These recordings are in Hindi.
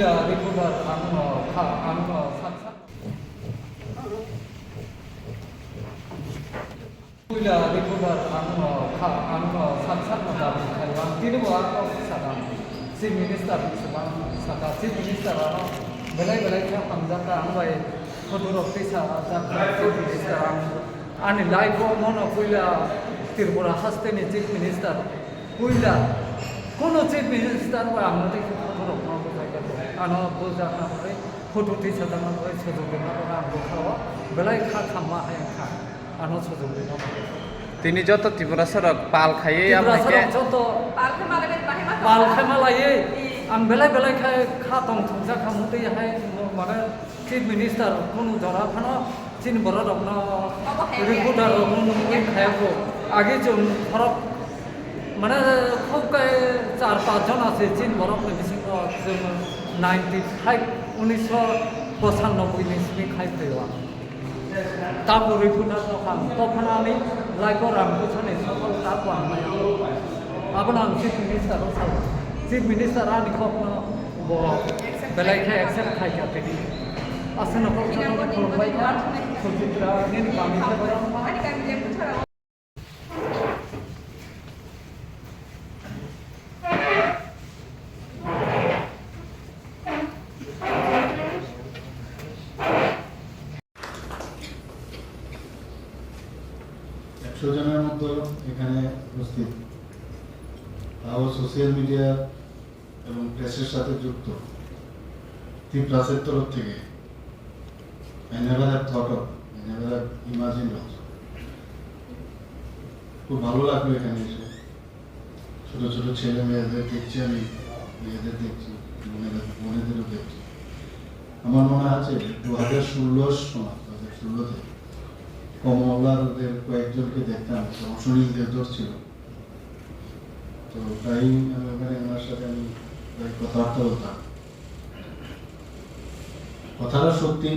Puila recorder ang saksak. Puila recorder ang saksak na dapat kailangan tinubuan ko sa si minister sa chief minister belai ka pangjaka ang bay photography sa chief minister ang live mono puila Tripura haste ni chief minister puila kono chief minister ba ang natin photograph mo sa ano boza na photo tisa na mo sa joge na ang bukhawa belai ka khama hay ka ano sa joge na তিনি যত ত্রিপুরা সড়ক পাল খাইয়ে আপনাকে যত পাল খাইমালায়ে आं बेलाय खा दं थंसा खामुदै हाय माने चिफ मिनिस्टार कोनो जरा फानो चिन बरा रखनो रिपोर्टार मुंगै खायाखौ आगे जों फरक माने खूब काय 4-5 जन আছে चिन बरा बिसिङो जों 95 1995 नि सिम खायफैवा ताबो रिपोर्टार खाम तफानानि लाइक रामखौ सने सकल ताबो आं आपन chief minister chief minister ani khopna bo belai khai accept khai ka tedi asana ko chalo bai ka sujitra nin kami se baram ani kami je puchara জনের মতো এখানে উপস্থিত আরও সোশ্যাল মিডিয়া এবং প্রেসের সাথে যুক্ত ত্রিপ্রাসের তরফ থেকে I never have thought of, I never have imagined also. খুব ভালো লাগলো এখানে এসে ছোট ছোট ছেলে মেয়েদের দেখছি আমি মেয়েদের দেখছি বোনেদেরও দেখছি আমার মনে আছে 2016 সময় 2016-তে কমলারদের কয়েকজনকে দেখতাম সুনীল দেবদর ছিল তো তাই আমি ওখানে ওনার সাথে আমি কথাবার্তা বলতাম কথাটা সত্যি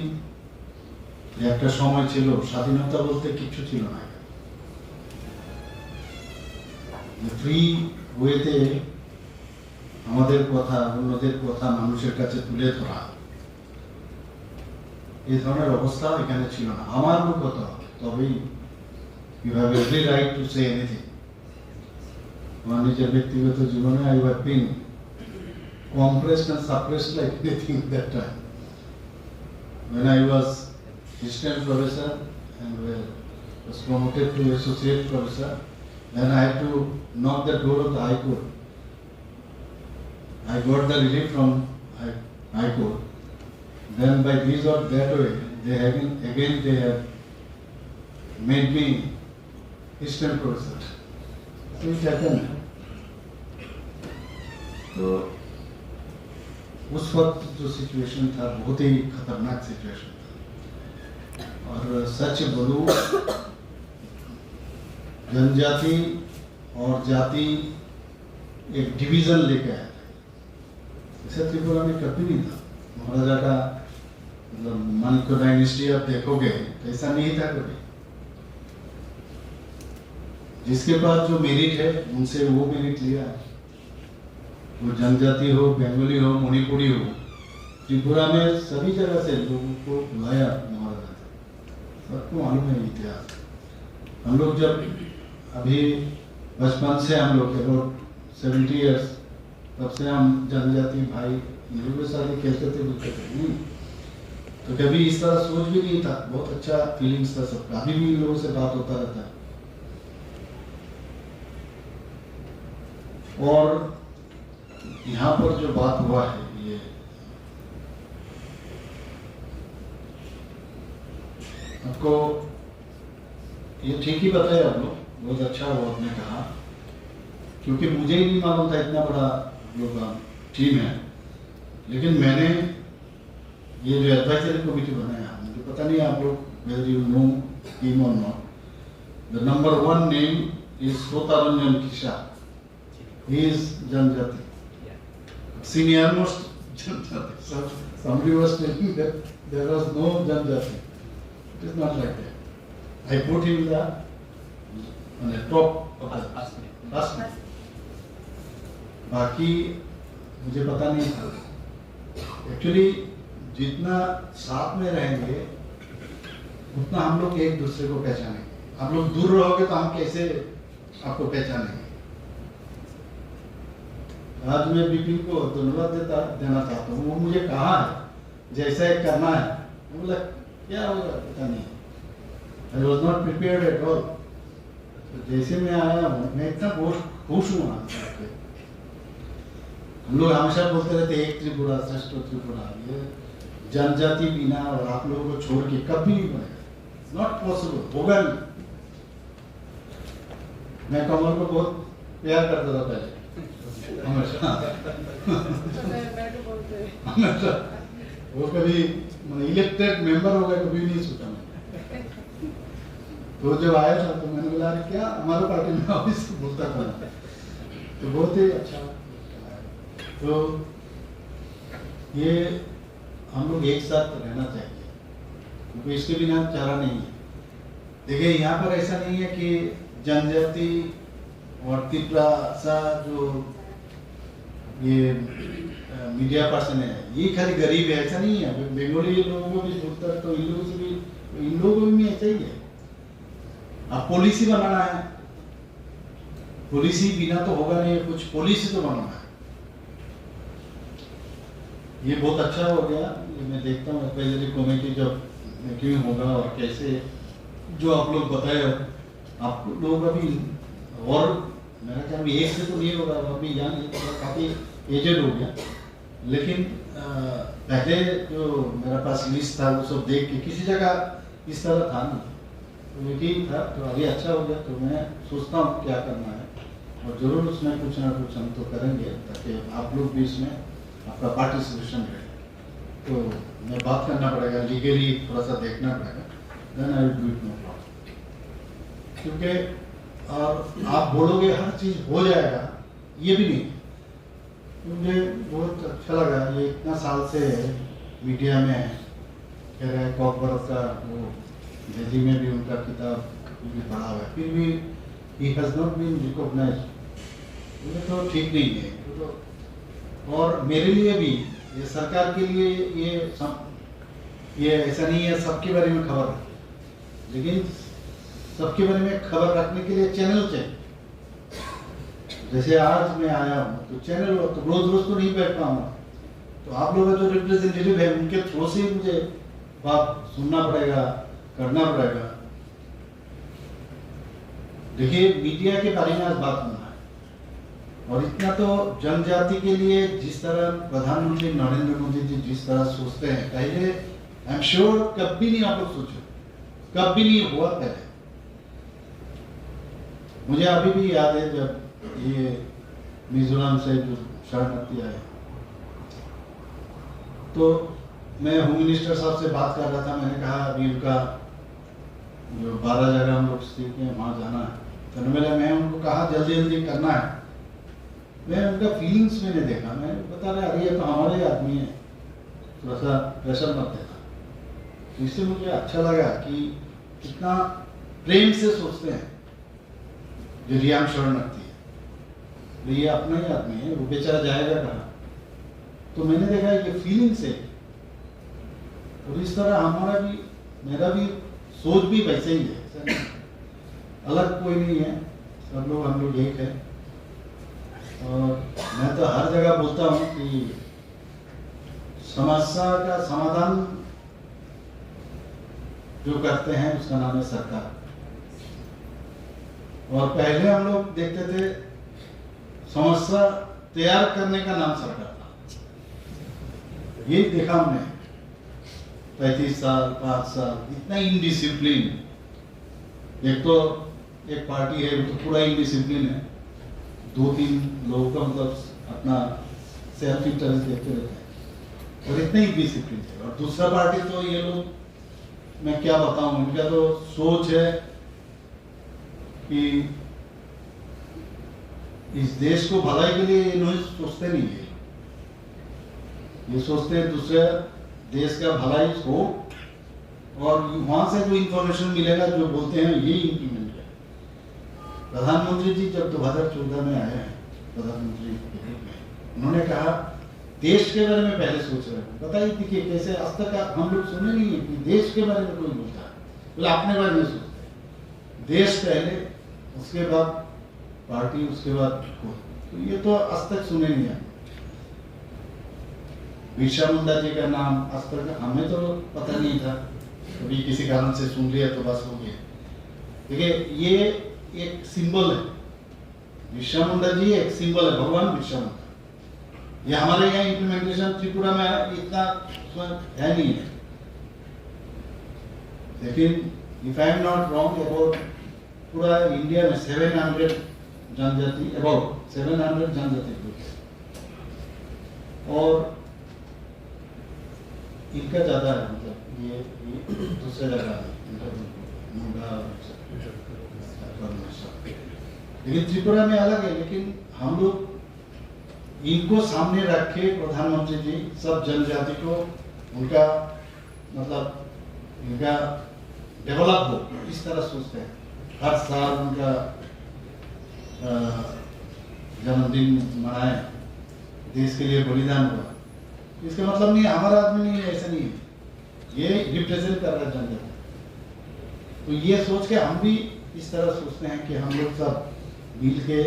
যে একটা সময় ছিল স্বাধীনতা বলতে কিছু ছিল না ফ্রি ওয়েতে আমাদের কথা অন্যদের কথা মানুষের কাছে তুলে ধরা এই ধরনের অবস্থা এখানে ছিল না আমার কথা তবেই you have every right to say anything আমার নিজের ব্যক্তিগত জীবনে I have been compressed and suppressed like anything at that time. When I was assistant professor and was promoted to associate professor, then I had to knock the door of the High Court. I got the relief from High Court. Then by this or that way, they have made me assistant professor. So it happened. तो उस वक्त जो सिचुएशन था बहुत ही खतरनाक सिचुएशन था और सच बोलूं जनजाति और जाति एक डिवीजन लेके आया था ऐसा त्रिपुरा में कभी नहीं था महाराजा का मतलब मानिको डायनेस्टी आप देखोगे तो ऐसा नहीं था कभी जिसके पास जो मेरिट है उनसे वो मेरिट लिया है वो जनजाति हो बंगाली हो मणिपुरी हो त्रिपुरा में सभी जगह से लोगों को बुलाया महाराजा सबको मालूम है इतिहास हम लोग जब अभी बचपन से हम लोग अबाउट 70 इयर्स तब से हम जनजाति भाई लोगों के साथ खेलते थे बुलते थे तो कभी इस तरह सोच भी नहीं था बहुत अच्छा फीलिंग्स था सबका अभी भी लोगों से बात होता रहता है और यहाँ पर जो बात हुआ है ये आपको ये ठीक ही बताया आप लोग बहुत अच्छा हुआ आपने कहा क्योंकि मुझे ही नहीं मालूम था इतना बड़ा लोग टीम है लेकिन मैंने ये जो एडवाइजरी कमेटी बनाया मुझे पता नहीं आप लोग वेदर यू नो टीम और not the number 1 name is Sotaranjan Kisha he is जनजाति senior most Janjati. So somebody was telling that there was no Janjati. It is not like that. I put him on the top of the बाकी मुझे पता नहीं था एक्चुअली जितना साथ में रहेंगे उतना हम लोग एक दूसरे को पहचानेंगे। आप लोग दूर रहोगे तो हम कैसे आपको पहचानेंगे। आज मैं बिपिन को धन्यवाद देना चाहता हूँ। वो मुझे कहा है जैसा एक करना है, मैं बोला क्या होगा पता नहीं, I was not prepared at all. तो जैसे मैं आया हूँ मैं इतना खुश हूँ। हम लोग हमेशा बोलते रहते एक त्रिपुरा श्रेष्ठ त्रिपुरा, ये जनजाति बिना और आप लोगों को छोड़ के कभी नहीं बनेगा, नॉट पॉसिबल, होगा नहीं। मैं कमल को बहुत प्यार करता था पहले, हमेशा हमेशा। वो कभी इलेक्टेड मेंबर होगा कभी नहीं सोचा मैंने। तो जब आया था तो मैंने बोला क्या हमारे पार्टी में ऑफिस बोलता था, तो बहुत ही अच्छा। तो ये हम लोग एक साथ रहना चाहिए, क्योंकि इसके बिना चारा नहीं है। देखिए यहाँ पर ऐसा नहीं है कि जनजाति और त्रिपुरा सा जो ये मीडिया पर्सन है ये खाली गरीब है, ऐसा नहीं है। बंगाली लोगों को भी बोलता है तो इन लोगों से भी, इन लोगों में भी ऐसा ही है। अब पॉलिसी बनाना है, पॉलिसी बिना तो होगा नहीं, कुछ पॉलिसी तो बनाना है। ये बहुत अच्छा हो गया। ये मैं देखता हूँ एडवाइजरी कमेटी जब मीटिंग होगा और कैसे जो आप लोग बताए, आप लोग अभी और मेरा ख्याल एक से तो नहीं होगा, अभी यहाँ काफ़ी एजेड हो गया, लेकिन पहले जो मेरा पास लिस्ट था वो सब देख के किसी जगह इस तरह था नहीं, तो ये ठीक था। तो अभी अच्छा हो गया। तो मैं सोचता हूँ क्या करना है, और ज़रूर उसमें कुछ ना कुछ हम तो करेंगे ताकि आप लोग भी इसमें आपका पार्टिसिपेशन रहे। तो मैं बात करना पड़ेगा, लीगली थोड़ा सा देखना पड़ेगा, then I will do it, no problem. क्योंकि और आप बोलोगे हर चीज़ हो जाएगा, ये भी नहीं। मुझे बहुत अच्छा लगा, ये इतना साल से मीडिया में कह रहे हैं, कॉकबर का वो दिल्ली में भी उनका किताब भी पढ़ा हुआ है, फिर भी he has not been recognised. ये तो ठीक नहीं है। तो और मेरे लिए भी, ये सरकार के लिए ये ऐसा नहीं है सबके बारे में खबर रखी, लेकिन सबके बारे में खबर रखने के लिए चैनल चाहिए। जैसे आज मैं आया हूँ तो चैनल हो, तो रोज रोज तो नहीं बैठ पाऊंगा, तो आप लोग जो रिप्रेजेंटेटिव है उनके थ्रू से मुझे बात सुनना पड़ेगा, करना पड़ेगा। देखिए मीडिया के बारे में आज बात होना है, और इतना तो जनजाति के लिए जिस तरह प्रधानमंत्री नरेंद्र मोदी जी जिस तरह सोचते हैं, पहले आई एम श्योर कभी नहीं आप लोग सोचो, कभी नहीं हुआ पहले। मुझे अभी भी याद है जब ये मिजोरम से जो शरणार्थी आए, तो मैं होम मिनिस्टर साहब से बात कर रहा था। मैंने कहा अभी उनका जो 12 जगह हम लोग स्थित हैं वहाँ जाना है, तो मैं उनको कहा जल्दी जल्दी करना है। मैं उनका फीलिंग्स मैंने देखा, मैं बता रहा अरे ये तो हमारे आदमी है, थोड़ा सा प्रेशर मत देना। तो इससे मुझे अच्छा लगा कि कितना प्रेम से सोचते हैं जो रियांग शरणार्थी है, ये अपना ही आदमी है, वो बेचारा जाएगा कहाँ। तो मैंने देखा कि फीलिंग से, और इस तरह हमारा भी, मेरा भी सोच भी वैसे ही है, अलग कोई नहीं है, सब लोग हम लोग एक है। और मैं तो हर जगह बोलता हूँ कि समस्या का समाधान जो करते हैं उसका नाम है सरकार। और पहले हम लोग देखते थे समस्या तैयार करने का नाम सरकार था, ये देखा हमने 35 साल 5 साल इतना इनडिसिप्लिन। एक तो एक पार्टी है वो तो पूरा इनडिसिप्लिन है, 2-3 लोगों का मतलब अपना सेल्फ इंटरेस्ट देखते रहते हैं, और इतना इनडिसिप्लिन है। और दूसरा पार्टी तो ये लोग, मैं क्या बताऊं, इनका तो सोच है कि इस देश को भलाई के लिए इन्होंने सोचते नहीं है, ये सोचते हैं दूसरे देश का भलाई हो, और वहां से जो इंफॉर्मेशन मिलेगा जो बोलते हैं ये इम्प्लीमेंट है। प्रधानमंत्री जी जब 2014 में आए हैं प्रधानमंत्री के रूप में, उन्होंने कहा देश के बारे में पहले सोच रहे हैं। बताइए देखिए कैसे आज तक हम लोग सुने नहीं है कि देश के बारे में कोई बोलता है, बोले अपने बारे में सोचते हैं। देश पहले, उसके बाद पार्टी, उसके बाद कोई। तो ये तो आज तक सुने नहीं है। बिरसा मुंडा जी का नाम आज तक हमें तो पता नहीं था, कभी किसी कारण से सुन लिया तो बस हो गया। देखिए ये एक सिंबल है, बिरसा मुंडा जी एक सिंबल है, भगवान बिरसा मुंडा। ये हमारे यहाँ इम्प्लीमेंटेशन त्रिपुरा में इतना है नहीं है, लेकिन if I am not wrong about पूरा इंडिया में 700 जनजाति, अबाउट 700 जनजाति ग्रुप, और इनका ज्यादा है, मतलब ये दूसरे जगह है, मुंडा, लेकिन त्रिपुरा में अलग है। लेकिन हम लोग इनको सामने रख के प्रधानमंत्री जी सब जनजाति को उनका मतलब इनका डेवलप हो इस तरह सोचते हैं। हर साल उनका जन्मदिन मनाए, देश के लिए बलिदान हुआ, इसका मतलब नहीं हमारा आदमी नहीं है, ऐसा नहीं है, ये रिप्रेजेंट कर रहा है जनजाति। तो ये सोच के हम भी इस तरह सोचते हैं कि हम लोग सब मिल के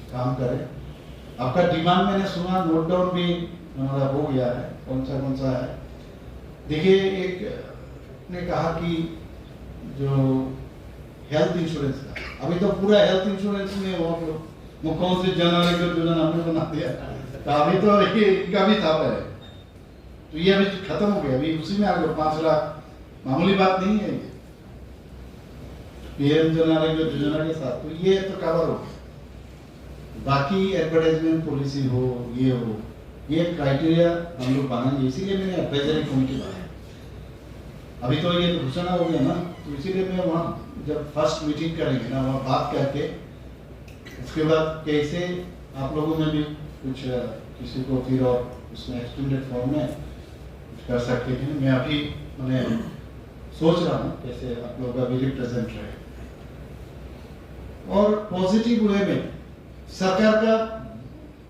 काम करें। आपका डिमांड मैंने सुना, नोट डाउन भी हमारा हो गया है, कौन सा है। देखिए एक ने कहा कि जो हेल्थ इंश्योरेंस का, अभी तो पूरा हेल्थ इंश्योरेंस में वो मुख्यमंत्री जन आरोग्य योजना हमने बना दिया, तो अभी तो ये इनका भी था पहले, तो ये अभी खत्म हो गया, अभी उसी में आ गया 5 लाख, मामूली बात नहीं है ये पीएम जन आरोग्य योजना के साथ, तो ये तो कवर हो गया। बाकी एडवर्टाइजमेंट पॉलिसी हो, ये क्राइटेरिया हम लोग बनाएंगे, इसीलिए मैंने एडवाइजरी कमेटी बनाया। अभी तो ये तो घोषणा हो गया ना, तो इसीलिए मैं वहाँ जब फर्स्ट मीटिंग करेंगे ना, वहाँ बात करके उसके बाद कैसे आप लोगों में भी कुछ किसी को फिर और उसमें एक्सटेंडेड फॉर्म में कर सकते हैं। मैं अभी मैंने सोच रहा हूँ कैसे आप लोगों का भी रिप्रेजेंट रहे, और पॉजिटिव वे में सरकार का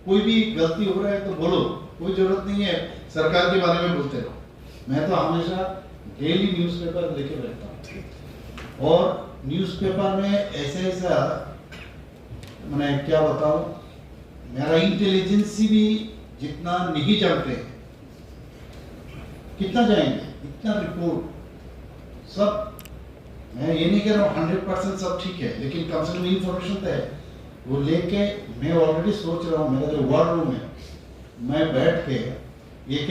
कोई भी गलती हो रहा है तो बोलो, कोई जरूरत नहीं है सरकार के बारे में बोलते रहो। मैं तो हमेशा डेली न्यूज़पेपर लेके बैठता हूँ, और न्यूज़पेपर में ऐसा मैंने क्या बताऊं, मेरा इंटेलिजेंसी भी जितना नहीं जानते हैं, कितना जाएंगे, इतना रिपोर्ट सब, मैं ये नहीं कह रहा हूँ 100% सब ठीक है, लेकिन कम से कम इंफॉर्मेशन तो है, वो लेके मैं ऑलरेडी सोच रहा हूँ, मेरा जो वॉर रूम है, मैं बैठ के एक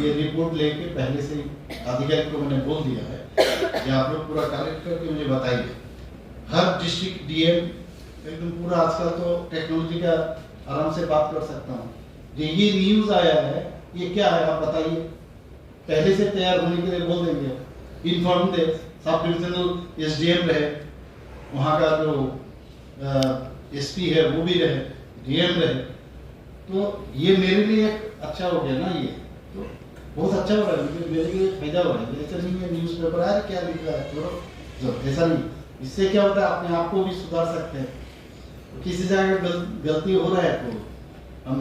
ये रिपोर्ट लेके पहले से अधिकारी को मैंने बोल दिया है कि आप लोग पूरा कलेक्ट करके मुझे बताइए। हर डिस्ट्रिक्ट डीएम एकदम पूरा, आजकल तो टेक्नोलॉजी का आराम से बात कर सकता हूँ, ये न्यूज आया है, ये क्या है आप बताइए, पहले से तैयार होने के लिए बोल देंगे, इन्फॉर्म दे। सब डिविजनल एसडीएम रहे, वहाँ का जो एसपी है वो भी रहे, डीएम रहे, तो ये मेरे लिए अच्छा हो गया ना, ये तो बहुत अच्छा हो रहा है, मेरे लिए फायदा हो रहा है। ऐसा नहीं है न्यूज़ पेपर आया क्या लिख रहा है, छोड़ो, जो ऐसा नहीं, इससे क्या होता है अपने आप को भी सुधार सकते हैं। तो किसी जगह गलती हो रहा है तो हम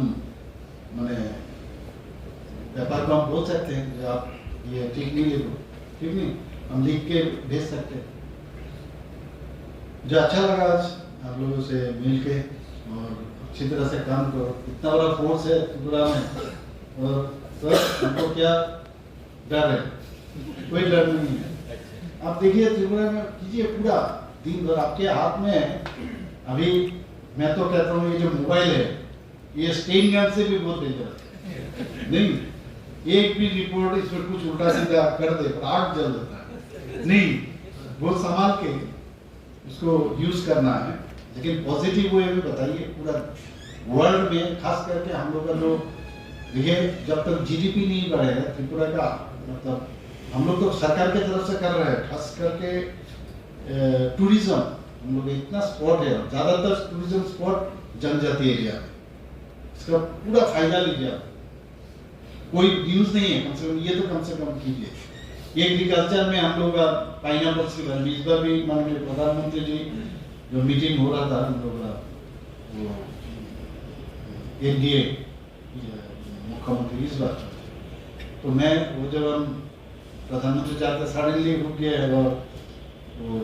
मैंने व्यापार को हम बोल सकते हैं कि आप ये ठीक नहीं लिखो, ठीक नहीं, हम लिख के भेज सकते हैं। जो अच्छा लगा आज आप लोगों से मिल के, और अच्छी तरह से काम करो, इतना बड़ा फोर्स है त्रिपुरा में, और सर हमको क्या डर है, कोई डर नहीं है। आप देखिए त्रिपुरा में कीजिए, पूरा दिन भर आपके हाथ में है। अभी मैं तो कहता हूँ ये जो मोबाइल है, ये स्टेन गन से भी बहुत डेंजर नहीं, एक भी रिपोर्ट इसमें कुछ उल्टा सीधा कर दे पर आग जल देता है, नहीं, बहुत संभाल के उसको यूज करना है। लेकिन पॉजिटिव वे में बताइए, पूरा वर्ल्ड में खास करके हम लोग का जो देखिए, जब तक जीडीपी नहीं बढ़ेगा त्रिपुरा का, मतलब हम लोग तो सरकार की तरफ से कर रहे हैं, खास करके टूरिज्म, हम लोग इतना स्पॉट है, ज्यादातर टूरिज्म स्पॉट जनजाति एरिया में, इसका पूरा फायदा लीजिए आप। कोई न्यूज नहीं है, कम से कम ये तो कम से कम कीजिए। एग्रीकल्चर में हम लोग का पाइनएप्पल्स की बारे में इस बार भी माननीय प्रधानमंत्री जी जो मीटिंग हो रहा था हम लोग का, वो एनडीए मुख्यमंत्री इस बार। तो मैं वो जब हम प्रधानमंत्री जाते सडनली रुक गए और वो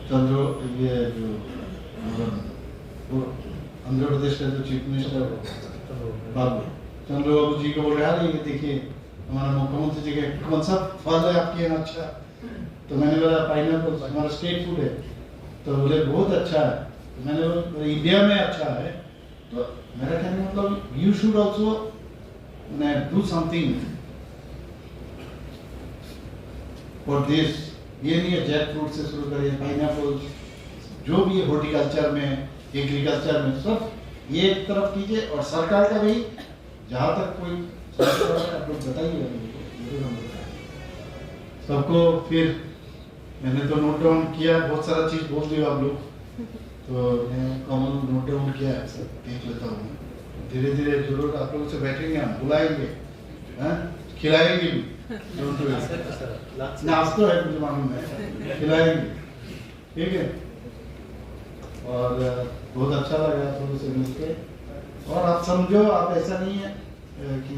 चंद्र ये जो वो आंध्र प्रदेश का जो चीफ मिनिस्टर बाबू चंद्रबाबू जी को बोल रहा है, ये देखिए हमारा मुख्यमंत्री जी के कौन सा फल है आपके यहाँ अच्छा। तो मैंने बोला पाइनएप्पल हमारा स्टेट फूड है। तो बोले बहुत अच्छा है। तो मैंने बोला इंडिया में अच्छा है। तो मेरा कहने का मतलब you should also do something for this. ये नहीं है जैक फ्रूट से शुरू करिए, पाइनएप्पल जो भी हॉर्टिकल्चर में एग्रीकल्चर में सब ये एक तरफ कीजिए। और सरकार का भी जहाँ तक कोई आप लोग बताइए सबको। फिर मैंने तो नोट डाउन किया, बहुत सारा चीज बोल दिया आप लोग। तो मैं कॉमन नोट डाउन किया है, सब देख लेता हूँ। धीरे धीरे जरूर आप लोगों से बैठेंगे, हम बुलाएंगे, खिलाएंगे भी। नाश्ता है मुझे मालूम है, खिलाएंगे, ठीक है। और बहुत अच्छा लगा आप लोगों से मिलके। और आप समझो, आप ऐसा नहीं है कि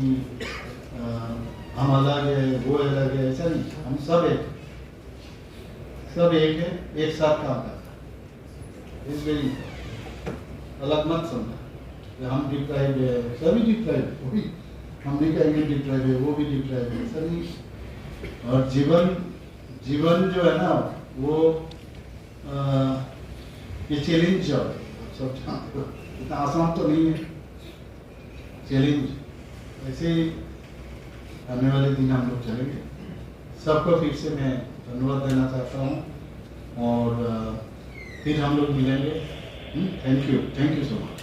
हम अलग है वो अलग है, ऐसा नहीं। हम सब एक है, एक साथ काम करता है। इसलिए अलग मत समझना हम डिप्राइव है, सभी डिप्राइव, वो भी हम नहीं कहेंगे डिप्राइव है, वो भी डिप्राइव है, ऐसा नहीं। और जीवन जो है ना वो ये चैलेंज जो है सब जानते हो, इतना आसान तो नहीं है चैलेंज। ऐसे ही आने वाले दिन हम लोग चलेंगे। सबको फिर से मैं धन्यवाद देना चाहता हूँ और फिर हम लोग मिलेंगे। Thank you so much.